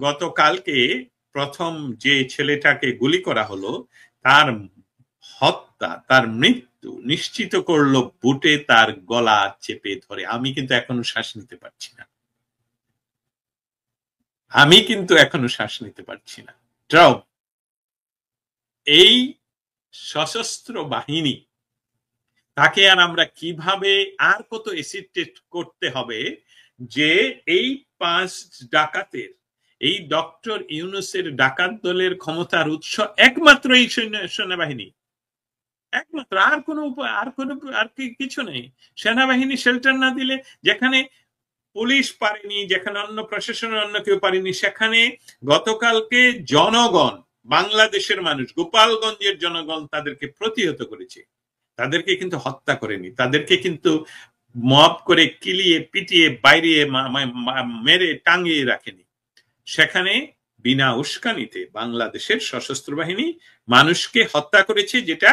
গতকালকে প্রথম যে ছেলেটাকে গুলি করা হলো তার হত্যা, তার মৃত্যু নিশ্চিত করলো বুটে তার গলা চেপে ধরে। আমি কিন্তু এখনো শ্বাস নিতে পারছি না, আমি কিন্তু এখনো শ্বাস নিতে পারছি না। এই সশস্ত্র বাহিনী, তাকে আর আমরা কিভাবে আর কত এসিড টেস্ট করতে হবে যে এই 5 ডাকাতের, এই ডক্টর ইউনূসের ডাকাত দলের ক্ষমতার উৎস একমাত্র এই সেনাবাহিনী, একমাত্র। আর কোনো উপায়, আর কিছু নেই। সেনাবাহিনী শেল্টার না দিলে, যেখানে পুলিশ পারেনি, যেখানে অন্য প্রশাসনের অন্য কেউ পারেনি, সেখানে গতকালকে জনগণ, বাংলাদেশের মানুষ, গোপালগঞ্জের জনগণ তাদেরকে প্রতিহত করেছে। তাদেরকে কিন্তু হত্যা করেনি, তাদেরকে কিন্তু মব করে কিলিয়ে পিটিয়ে বাইরে মেরে টাঙিয়ে রাখেনি। সেখানে বিনা উস্কানিতে বাংলাদেশের সশস্ত্র বাহিনী মানুষকে হত্যা করেছে, যেটা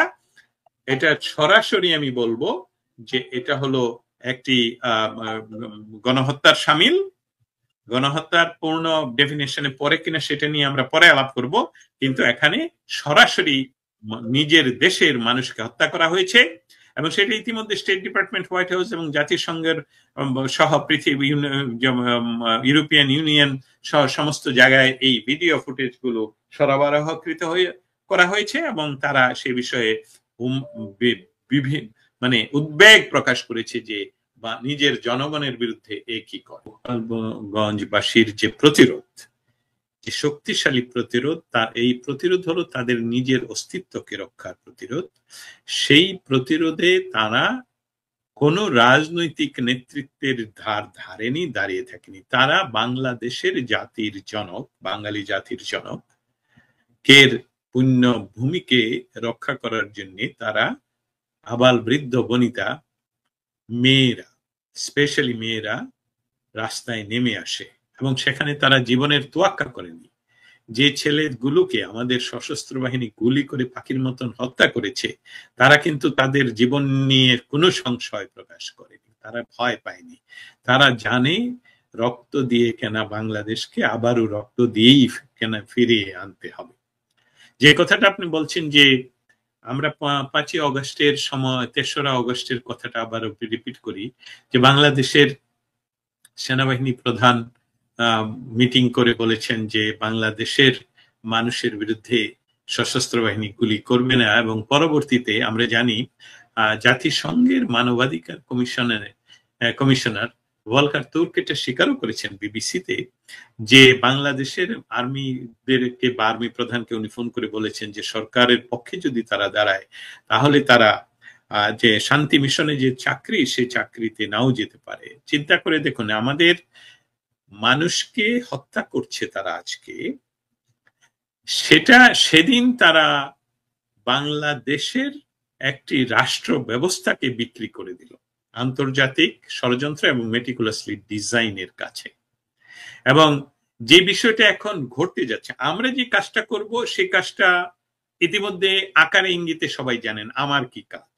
এটা সরাসরি আমি বলবো যে এটা হলো একটি গণহত্যার শামিল। গণহত্যার পূর্ণ ডেফিনেশনে পরে কিনা সেটা নিয়ে আমরা পরে আলাপ করব, কিন্তু এখানে সরাসরি নিজের দেশের মানুষকে হত্যা করা হয়েছে। এবং সেটা ইতিমধ্যে স্টেট ডিপার্টমেন্ট, হোয়াইট হাউস এবং জাতিসংঘের সহ পৃথিবী, ইউরোপিয়ান ইউনিয়ন সহ সমস্ত জায়গায় এই ভিডিও ফুটেজ গুলো সরবরাহকৃত করা হয়েছে এবং তারা সে বিষয়ে মানে উদ্বেগ প্রকাশ করেছে যে বা নিজের জনগণের বিরুদ্ধে এ কি করে। গোপালগঞ্জবাসীর যে প্রতিরোধ, যে শক্তিশালী প্রতিরোধ, তার এই প্রতিরোধ হলো তাদের নিজের অস্তিত্বকে রক্ষার প্রতিরোধ। সেই প্রতিরোধে তারা কোনো রাজনৈতিক নেতৃত্বের ধারেনি, দাঁড়িয়ে থাকেনি। তারা বাংলাদেশের জাতির জনক, বাঙালি জাতির জনক কের পুণ্য ভূমিকে রক্ষা করার জন্য তারা আবাল বৃদ্ধ বনিতা, মেয়েরা, স্পেশালি মেয়েরা রাস্তায় নেমে আসে এবং সেখানে তারা জীবনের তোয়াক্কা করেনি। যে ছেলেগুলোকে আমাদের সশস্ত্র বাহিনী গুলি করে পাখির মতন হত্যা করেছে, তারা কিন্তু তাদের জীবন নিয়ে কোনো সংশয় প্রকাশ করেনি, তারা ভয় পায়নি। তারা জানে রক্ত দিয়ে কেনা বাংলাদেশকে আবারও রক্ত দিয়েই কেনা ফিরিয়ে আনতে হবে। যে কথাটা আপনি বলছেন যে আমরা 5ই অগস্টের সময়, 3রা অগস্টের কথাটা আবার রিপিট করি, যে বাংলাদেশের সেনাবাহিনী প্রধান মিটিং করে বলেছেন যে বাংলাদেশের মানুষের বিরুদ্ধে সশস্ত্র বাহিনী গুলি করবে না। এবং পরবর্তীতে আমরা জানি জাতিসংঘের মানবাধিকার কমিশনার ভলকার তুর্ক এটা স্বীকারও করেছেন বিবিসিতে, যে বাংলাদেশের আর্মিদেরকে বা আর্মি প্রধানকে উনি ফোন করে বলেছেন যে সরকারের পক্ষে যদি তারা দাঁড়ায় তাহলে তারা যে শান্তি মিশনে যে চাকরি, সেই চাকরিতে নাও যেতে পারে। চিন্তা করে দেখুন, আমাদের মানুষকে হত্যা করছে তারা আজকে, সেটা সেদিন তারা বাংলাদেশের একটি রাষ্ট্র ব্যবস্থাকে বিক্রি করে দিল আন্তর্জাতিক ষড়যন্ত্র এবং মেটিকুলাসলি ডিজাইনের কাছে। এবং যে বিষয়টা এখন ঘটতে যাচ্ছে, আমরা যে কাজটা করব সেই কাজটা ইতিমধ্যে আকারে ইঙ্গিতে সবাই জানেন। আমার কি কাজ?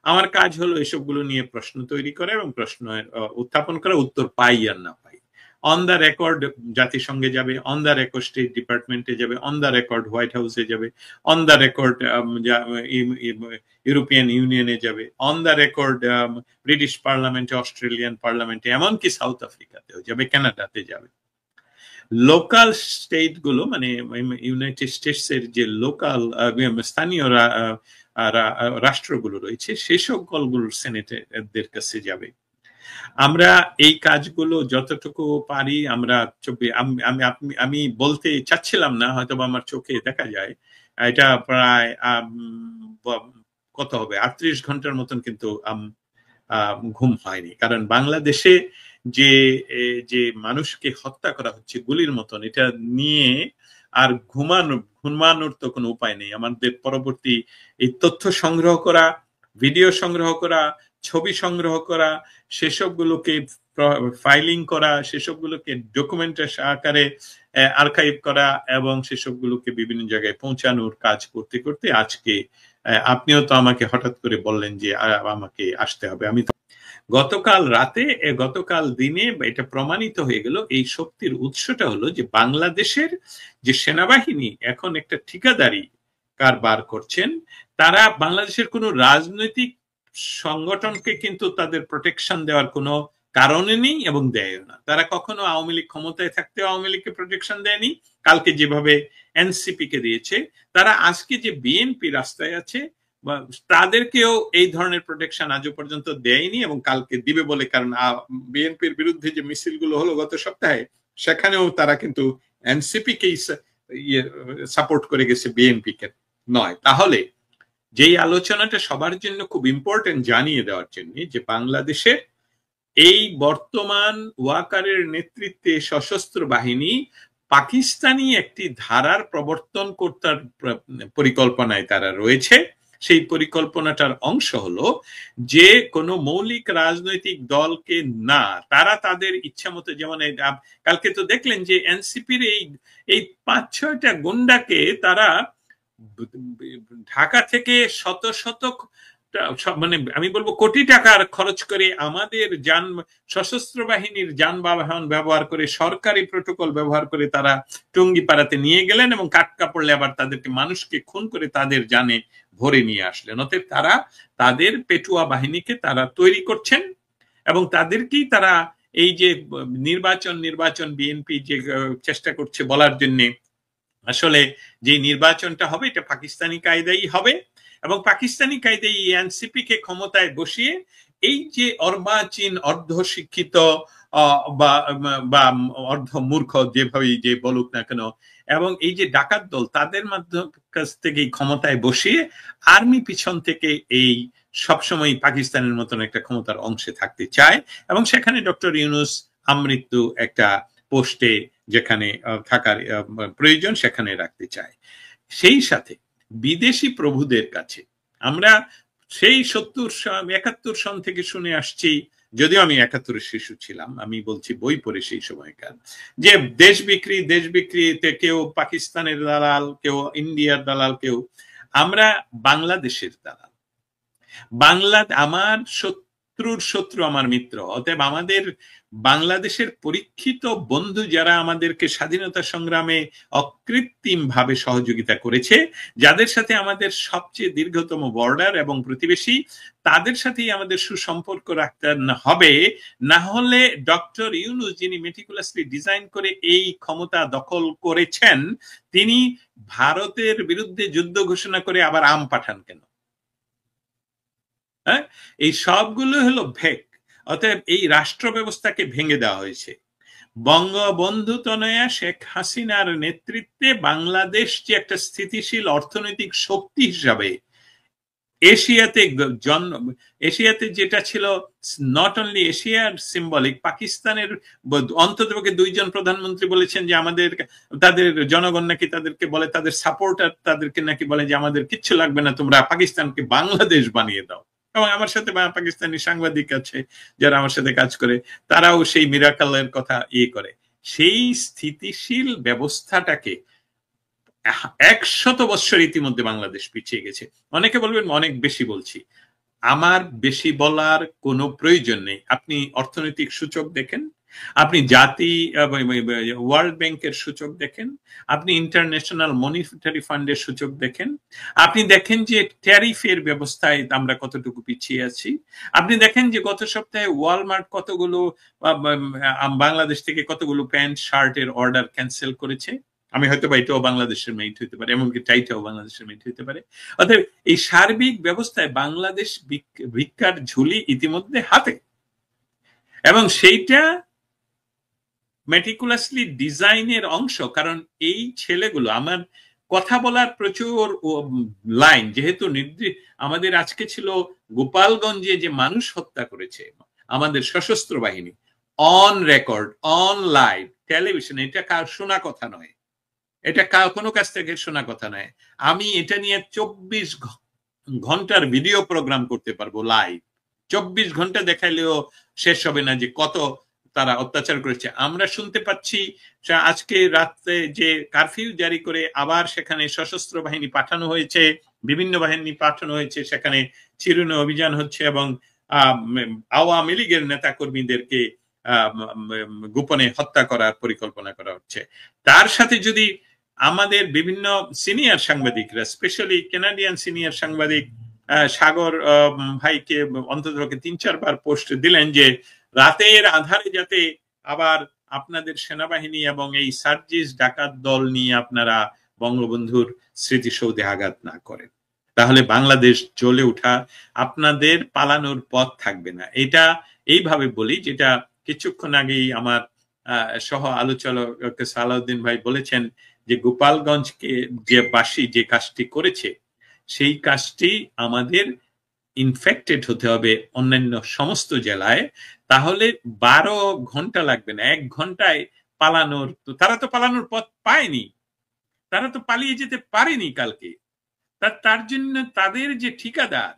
আমার কাজ হলো এসবগুলো নিয়ে প্রশ্ন তৈরি করা এবং প্রশ্নের উত্থাপন করা, উত্তর পাই আর না পাই। অন দ্য রেকর্ড জাতিসংঘে যাবে, অন দ্য রেকর্ড স্টেট ডিপার্টমেন্টে যাবে, অন দ্য রেকর্ড হোয়াইট হাউসে যাবে, অন দ্য রেকর্ড ইউরোপিয়ান ইউনিয়নে যাবে, অন দ্য রেকর্ড ব্রিটিশ পার্লামেন্টে, অস্ট্রেলিয়ান পার্লামেন্টে, এমনকি সাউথ আফ্রিকাতেও যাবে, কানাডাতে যাবে। লোকাল স্টেট গুলো মানে ইউনাইটেড স্টেটস এর যে লোকাল স্থানীয় রাষ্ট্রগুলো রয়েছে, সে সকলগুলোর সেনেটরদের কাছে যাবে। আমরা এই কাজগুলো যতটুকু পারি আমরা আমি বলতে চাচ্ছিলাম না, হয়তো আমার চোখে দেখা যায় এটা প্রায় কত হবে 38 ঘন্টার মতন কিন্তু ঘুম হয়নি। কারণ বাংলাদেশে যে মানুষকে হত্যা করা হচ্ছে গুলির মতন, এটা নিয়ে আর ঘুমানোর তো কোনো উপায় নেই। আমাদের পরবর্তী এই তথ্য সংগ্রহ করা, ভিডিও সংগ্রহ করা, ছবি সংগ্রহ করা, সেসবগুলোকে ফাইলিং করা, সেসবগুলোকে ডকুমেন্টের আকারে আর্কাইভ করা এবং সেসবগুলোকে বিভিন্ন জায়গায় পৌঁছানোর কাজ করতে করতে আজকে আপনিও তো আমাকে হঠাৎ করে বললেন যে আমাকে আসতে হবে। আমি গতকাল রাতে গতকাল দিনে এটা প্রমাণিত হয়ে গেল। এই শক্তির উৎসটা হলো যে বাংলাদেশের যে সেনাবাহিনী এখন একটা ঠিকাদারি কারবার করছেন, তারা বাংলাদেশের কোনো রাজনৈতিক সংগঠনকে কিন্তু তাদের প্রোটেকশন দেওয়ার কোনো কারণে নেই এবং দেয় না। তারা কখনো আওয়ামী লীগ ক্ষমতায় থাকতে আওয়ামী লীগকে প্রোটেকশন দেয়নি, কালকে যেভাবে এনসিপি কে দিয়েছে, তারা আজকে যে বিএনপি রাস্তায় আছে তাদেরকেও এই ধরনের প্রোটেকশন আজও পর্যন্ত দেয়নি এবং কালকে দিবে বলে, কারণ বিএনপির বিরুদ্ধে যে মিছিলগুলো হলো গত সপ্তাহে, সেখানেও তারা কিন্তু এনসিপি কেই সাপোর্ট করে গেছে, বিএনপি কে নয়। তাহলে যেই আলোচনাটা সবার জন্য খুব ইম্পর্টেন্ট জানিয়ে দেওয়ার জন্য, যে বাংলাদেশের এই বর্তমান ওয়াকারের নেতৃত্বে সশস্ত্র বাহিনী পাকিস্তানি একটি ধারার প্রবর্তন করার পরিকল্পনায় তারা রয়েছে। সেই পরিকল্পনাটার অংশ হলো যে কোনো মৌলিক রাজনৈতিক দলকে না, তারা তাদের ইচ্ছা মতো, যেমন কালকে তো দেখলেন যে এনসিপির এই 5-6টা গুন্ডাকে তারা ঢাকা থেকে শত শত মানে আমি বলবো কোটি টাকার খরচ করে আমাদের সশস্ত্র বাহিনীর যানবাহন ব্যবহার করে, সরকারি প্রোটোকল ব্যবহার করে তারা টঙ্গিপাড়াতে নিয়ে গেলেন এবং কাটকা পড়লে আবার তাদেরকে মানুষকে খুন করে তাদের জানে ভরে নিয়ে আসলেন। অতএব তারা তাদের পেটুয়া বাহিনীকে তারা তৈরি করছেন এবং তাদেরকেই তারা এই যে নির্বাচন বিএনপি যে চেষ্টা করছে বলার জন্য, আসলে যে নির্বাচনটা হবে এটা পাকিস্তানি কায়দাই হবে এবং পাকিস্তানি কায়দায় এনসিপি কে ক্ষমতায় বসিয়ে এই যে অর্বাচীন অর্ধ শিক্ষিত বা অর্ধ মূর্খ যেভাবে যে বলুক না কেন, এবং এই যে ডাকাত দল, তাদের মাধ্যম কাছ থেকে ক্ষমতায় বসিয়ে আর্মি পিছন থেকে এই সবসময় পাকিস্তানের মতন একটা ক্ষমতার অংশে থাকতে চায় এবং সেখানে ডক্টর ইউনূস আমৃত্যু একটা পোস্টে যেখানে থাকার প্রয়োজন সেখানে রাখতে চায়। সেই সাথে বিদেশি প্রভুদের কাছে আমরা সেই 71 সন থেকে শুনে আসছি, যদিও আমি 71-এর শিশু ছিলাম, আমি বলছি বই পড়ে সেই সময়কার, যে দেশ বিক্রিতে কেউ পাকিস্তানের দালাল, কেউ ইন্ডিয়ার দালাল, কেউ আমরা বাংলাদেশের দালাল। আমার শত্রুর শত্রু আমার মিত্র। অতএব আমাদের বাংলাদেশের পরীক্ষিত বন্ধু যারা আমাদেরকে স্বাধীনতা সংগ্রামে অকৃত্রিম ভাবে সহযোগিতা করেছে, যাদের সাথে আমাদের সবচেয়ে দীর্ঘতম বর্ডার এবং প্রতিবেশী, তাদের সাথেই আমাদের সুসম্পর্ক রাখতে হবে। না হলে ডক্টর ইউনূস, যিনি মেটিকুলাসলি ডিজাইন করে এই ক্ষমতা দখল করেছেন, তিনি ভারতের বিরুদ্ধে যুদ্ধ ঘোষণা করে আবার আম পাঠান কেন? এই সবগুলো হলো ভেক। অতএব এই রাষ্ট্র ব্যবস্থাকে ভেঙে দেওয়া হয়েছে। বঙ্গবন্ধু তনয়া শেখ হাসিনার নেতৃত্বে বাংলাদেশ যে একটা স্থিতিশীল অর্থনৈতিক শক্তি হিসাবে এশিয়াতে যেটা ছিল, নট অনলি এশিয়ার সিম্বলিক, পাকিস্তানের অন্ততপক্ষে 2জন প্রধানমন্ত্রী বলেছেন যে আমাদের, তাদের জনগণ নাকি তাদেরকে বলে, তাদের সাপোর্টার তাদেরকে নাকি বলে যে আমাদের কিচ্ছু লাগবে না, তোমরা পাকিস্তানকে বাংলাদেশ বানিয়ে দাও। এবং আমার সাথে পাকিস্তানি সাংবাদিক আছে যারা আমার সাথে কাজ করে, তারাও সেই মিরাকলের কথা করে। সেই স্থিতিশীল ব্যবস্থাটাকে 100 বছর ইতিমধ্যে বাংলাদেশ পিছিয়ে গেছে। অনেকে বলবেন অনেক বেশি বলছি, আমার বেশি বলার কোনো প্রয়োজন নেই। আপনি অর্থনৈতিক সূচক দেখেন, আপনি ওয়ার্ল্ড ব্যাংকের সূচক দেখেন, আপনি ইন্টারন্যাশনাল মনিটারি ফান্ডের সূচক দেখেন, আপনি দেখেন যে ট্যারিফের ব্যবস্থায় আমরা কতটুকু পিছিয়ে আছি, আপনি দেখেন যে গত সপ্তাহে ওয়ালমার্ট কতগুলো বাংলাদেশ থেকে কতগুলো প্যান্ট শার্টের অর্ডার ক্যান্সেল করেছে। আমি হয়তো বা এটাও বাংলাদেশের মেইট হইতে পারে, এমনকি টাইটাও বাংলাদেশের মেইট হইতে পারে। অর্থাৎ এই সার্বিক ব্যবস্থায় বাংলাদেশ ভিক্ষার ঝুলি ইতিমধ্যে হাতে, এবং সেইটা মেটিকুলাসলি ডিজাইনের অংশ। কারণ এই ছেলেগুলো, আমার কথা বলার প্রচুর লাইন, যেহেতু আমাদের আজকে ছিল গোপালগঞ্জে যে মানুষ হত্যা করেছে আমাদের সশস্ত্র বাহিনী, on record, on live television, এটা কার শোনা কথা নয়, এটা কোনো কাছ থেকে শোনা কথা নয়। আমি এটা নিয়ে 24 ঘন্টার ভিডিও প্রোগ্রাম করতে পারবো লাইভ, 24 ঘন্টা দেখাইলেও শেষ হবে না যে কত তারা অত্যাচার করেছে। আমরা শুনতে পাচ্ছি আজকে রাতে যে কারফিউ জারি করে আবার সেখানে সশস্ত্র বাহিনী পাঠানো হয়েছে, বিভিন্ন বাহিনী পাঠানো হয়েছে, সেখানে চিরুনি অভিযান হচ্ছে এবং আওয়ামী লীগের নেতা কর্মীদেরকে গোপনে হত্যা করার পরিকল্পনা করা হচ্ছে। তার সাথে যদি আমাদের বিভিন্ন সিনিয়র সাংবাদিকরা, স্পেশালি কানাডিয়ান সিনিয়র সাংবাদিক সাগর ভাইকে অন্তত 3-4 বার পোস্ট দিলেন যে রাতের আধারে যাতে আবার আপনাদের সেনাবাহিনী এবং এই সার্জিস ডাকাত দল নিয়ে আপনারা বঙ্গবন্ধুর স্মৃতিসৌধে আঘাত না করেন, তাহলে বাংলাদেশ জ্বলে ওঠা, আপনাদের পালানোর পথ থাকবে না। এটা এইভাবে বলি, যেটা কিছুক্ষণ আগেই আমার সহ আলোচক সালাউদ্দিন ভাই বলেছেন যে গোপালগঞ্জকে যে বাসী যে কাজটি করেছে সেই কাজটি আমাদের ইনফেক্টেড হতে হবে অন্যান্য সমস্ত জেলায়, তাহলে 12 ঘন্টা লাগবে না, 1 ঘন্টায় পালানোর। তারা তো পালানোর পথ পায়নি, তারা তো পালিয়ে যেতে পারেনি কালকে। তার জন্য তাদের যে ঠিকাদার,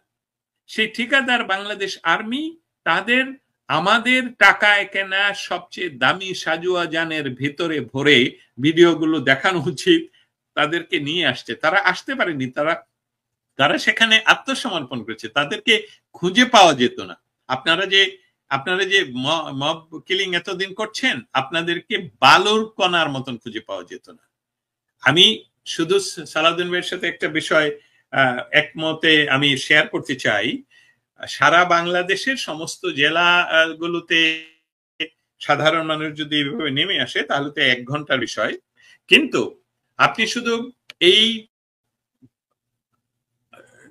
সেই ঠিকাদার বাংলাদেশ আর্মি, তাদের আমাদের টাকায় কেনা সবচেয়ে দামি সাজুয়া যানের ভেতরে ভরে ভিডিওগুলো দেখানো উচিত। তাদেরকে নিয়ে আসছে, তারা আসতে পারেনি, তারা সেখানে আত্মসমর্পণ করেছে, তাদেরকে খুঁজে পাওয়া যেত না। আপনারা যে মব কিলিং এতদিন করছেন, আপনাদেরকে বালুর কণার মতন খুঁজে পাওয়া যেত না। আমি শুধু সালাউদ্দিন ভাইয়ের সাথে একটা বিষয় একমতে আমি শেয়ার করতে চাই। সারা বাংলাদেশের সমস্ত জেলাগুলোতে সাধারণ মানুষ যদি এভাবে নেমে আসে তাহলে তো 1 ঘন্টার বিষয়, কিন্তু আপনি শুধু এই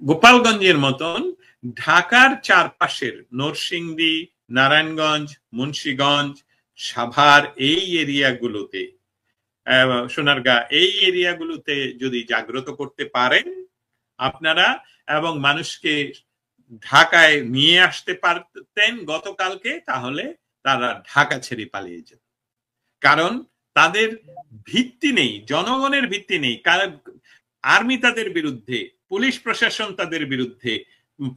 গোপালগঞ্জের মতন ঢাকার চারপাশের নরসিংদী, নারায়ণগঞ্জ, মুন্সিগঞ্জ, সাভার এই এরিয়াগুলোতে, সোনারগাঁ এই এরিয়াগুলোতে যদি জাগ্রত করতে পারেন আপনারা এবং মানুষকে ঢাকায় নিয়ে আসতে পারতেন গতকালকে, তাহলে তারা ঢাকা ছেড়ে পালিয়ে যেত। কারণ তাদের ভিত্তি নেই, জনগণের ভিত্তি নেই। কারণ আর্মি তাদের বিরুদ্ধে, পুলিশ প্রশাসন তাদের বিরুদ্ধে,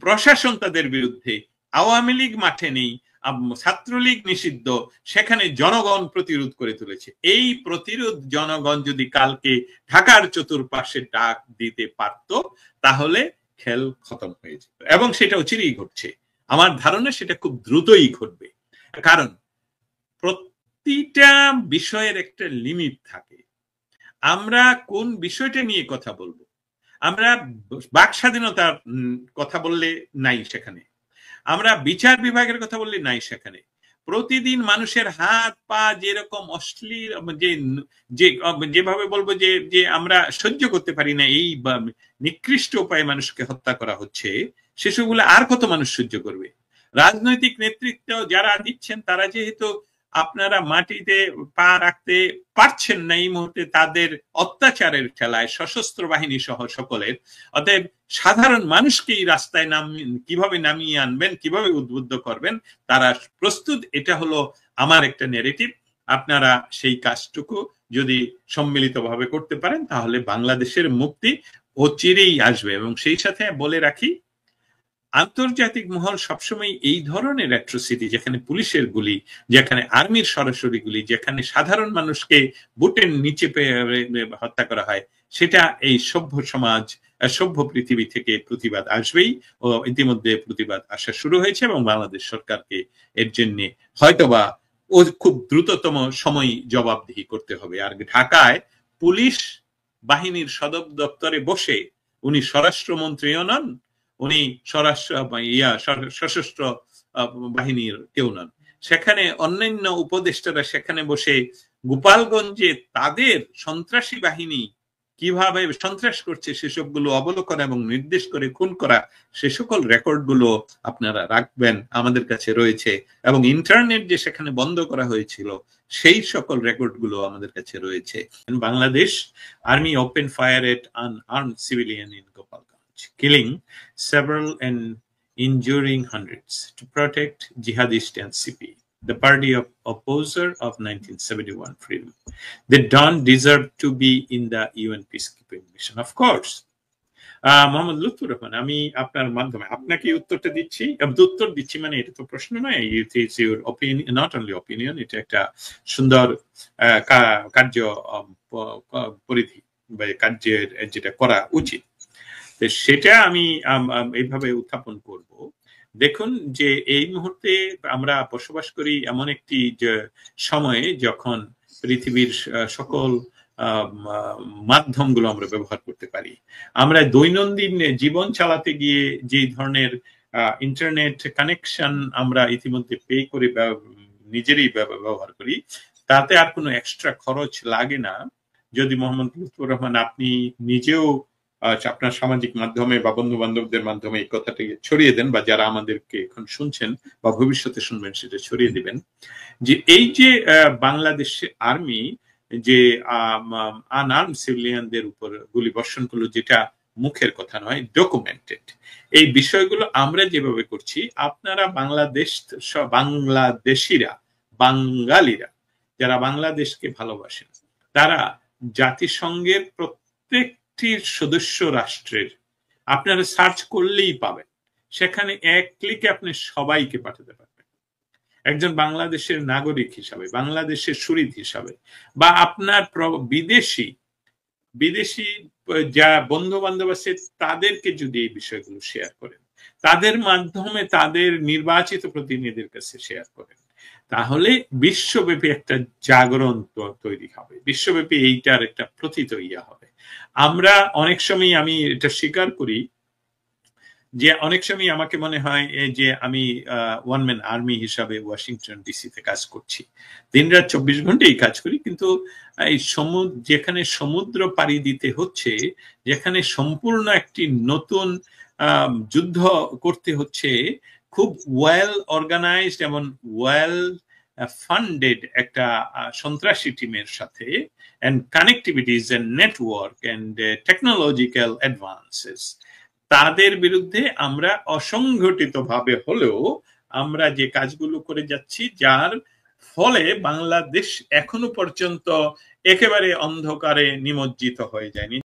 প্রশাসন তাদের বিরুদ্ধে, আওয়ামী লীগ মাঠে নেই, ছাত্রলীগ নিষিদ্ধ, সেখানে জনগণ প্রতিরোধ করে তুলেছে। এই প্রতিরোধ জনগণ যদি কালকে ঢাকার চতুর্পাশে ডাক দিতে পারত তাহলে খেল খতম হয়ে যেত, এবং সেটা চিরই ঘটছে। আমার ধারণা সেটা খুব দ্রুতই ঘটবে, কারণ প্রতিটা বিষয়ের একটা লিমিট থাকে। আমরা কোন বিষয়টা নিয়ে কথা বলবো, আমরা বাক স্বাধীনতার কথা বললে নাই সেখানে, আমরা বিচার বিভাগের কথা বললে নাই সেখানে। প্রতিদিন মানুষের হাত পা যেরকম অশ্লীল, যেভাবে বলবো যে আমরা সহ্য করতে পারি না, এই নিকৃষ্ট উপায়ে মানুষকে হত্যা করা হচ্ছে, সেসবগুলো আর কত মানুষ সহ্য করবে? রাজনৈতিক নেতৃত্ব যারা দিচ্ছেন তারা যেহেতু আপনারা মাটিতে পা রাখতে পারছেন না এই মুহূর্তে তাদের অত্যাচারের খেলায়, সশস্ত্র বাহিনী সহ সকলের, অতএব সাধারণ মানুষকে এই রাস্তায় কিভাবে নামিয়ে আনবেন, কিভাবে উদ্বুদ্ধ করবেন তারা প্রস্তুত। এটা হলো আমার একটা ন্যারেটিভ। আপনারা সেই কাজটুকু যদি সম্মিলিতভাবে করতে পারেন তাহলে বাংলাদেশের মুক্তি অচিরেই আসবে। এবং সেই সাথে বলে রাখি, আন্তর্জাতিক মহল সবসময় এই ধরনের অ্যাট্রোসিটি, যেখানে পুলিশের গুলি, যেখানে আর্মির সরাসরি গুলি, যেখানে সাধারণ মানুষকে বুটের নিচে হত্যা করা হয়, সেটা এই সভ্য সমাজ, সভ্য পৃথিবী থেকে প্রতিবাদ আসবেই। ও ইতিমধ্যে প্রতিবাদ আসা শুরু হয়েছে এবং বাংলাদেশ সরকারকে এর জন্য হয়তোবা খুব দ্রুততম সময় জবাবদিহি করতে হবে। আর ঢাকায় পুলিশ বাহিনীর সদর দপ্তরে বসে উনি স্বরাষ্ট্রমন্ত্রীও নন, উনি সশস্ত্র বাহিনীর কেউ নন, সেখানে অন্যান্য উপদেষ্টারা সেখানে বসে গোপালগঞ্জে তাদের সন্ত্রাসী বাহিনী কিভাবে সন্ত্রাস করছে সেসবগুলো অবলোকন এবং নির্দেশ করে খুন করা, সে সকল রেকর্ড গুলো আপনারা রাখবেন, আমাদের কাছে রয়েছে। এবং ইন্টারনেট যে সেখানে বন্ধ করা হয়েছিল সেই সকল রেকর্ড গুলো আমাদের কাছে রয়েছে। Bangladesh army open fire at unarmed civilian in Gopalganj, killing several and injuring hundreds to protect jihadist NCP, the party of opposer of 1971 freedom. They don't deserve to be in the UN peacekeeping mission. Of course. Mohammad Lutfur Rahman, আমি আপনার মাধ্যমে আপনাকে উত্তরটা দিচ্ছি, উত্তর দিচ্ছি মানে এটা তো প্রশ্ন নয়, it's your opinion, not only opinion, এটা একটা সুন্দর কার্য পরিধি বা কার্যের যেটা করা উচিত, সেটা আমি এইভাবে উত্থাপন করব দেখুন যে এই মুহূর্তে আমরা বসবাস করি এমন একটি সময়ে যখন পৃথিবীর সকল মাধ্যমগুলো আমরা ব্যবহার করতে পারি। আমরা দৈনন্দিন জীবন চালাতে গিয়ে যে ধরনের ইন্টারনেট কানেকশন আমরা ইতিমধ্যে পে করে নিজেরই ব্যবহার করি, তাতে আর কোনো এক্সট্রা খরচ লাগে না। যদি মোহাম্মদ লুৎফর রহমান আপনি নিজেও আপনার সামাজিক মাধ্যমে বা বন্ধু বান্ধবদের মাধ্যমে এই কথাটাকে ছড়িয়ে দেন, বা যারা আমাদেরকে এখন শুনছেন বা ভবিষ্যতে শুনবেন সেটা ছড়িয়ে দিবেন, যে এই যে বাংলাদেশ আর্মি যে আনআর্মড সিভিলিয়ানদের উপর গুলি বর্ষণ করলো, যেটা মুখের কথা নয়, ডকুমেন্টেড, এই বিষয়গুলো আমরা যেভাবে করছি, আপনারা বাংলাদেশিরা, বাঙালিরা যারা বাংলাদেশকে ভালোবাসেন, তারা জাতিসংঘের প্রত্যেকটি সদস্য রাষ্ট্রের আপনারা সার্চ করলেই পাবেন, সেখানে এক ক্লিকে আপনি সবাইকে পাঠাতে পারবেন। একজন বাংলাদেশের নাগরিক হিসাবে, বাংলাদেশের শহীদ হিসাবে, বা আপনার বিদেশি যা বন্ধু বান্ধব আছে তাদেরকে যদি এই বিষয়গুলো শেয়ার করেন, তাদের মাধ্যমে তাদের নির্বাচিত প্রতিনিধির কাছে শেয়ার করেন, তাহলে বিশ্বব্যাপী একটা জাগরণ তৈরি হবে, বিশ্বব্যাপী এইটার একটা প্রতীত ইয়া হবে। আমরা অনেক সময়, আমি এটা স্বীকার করি যে অনেক সময় আমাকে মনে হয় যে আমি ওয়ান ম্যান আর্মি হিসাবে ওয়াশিংটন ডিসিতে কাজ করছি, দিনরাত 24 ঘন্টাই কাজ করি, কিন্তু এই যেখানে সমুদ্র পাড়ি দিতে হচ্ছে, যেখানে সম্পূর্ণ একটি নতুন যুদ্ধ করতে হচ্ছে, খুব ওয়েল অর্গানাইজড এবং ওয়েল ফান্ডেড একটা সন্ত্রাসী টিমের সাথে, and connectivities and network and technological advances, তাদের বিরুদ্ধে আমরা অসংগঠিত ভাবে হলেও আমরা যে কাজগুলো করে যাচ্ছি, যার ফলে বাংলাদেশ এখনো পর্যন্ত একেবারে অন্ধকারে নিমজ্জিত হয়ে যায়নি।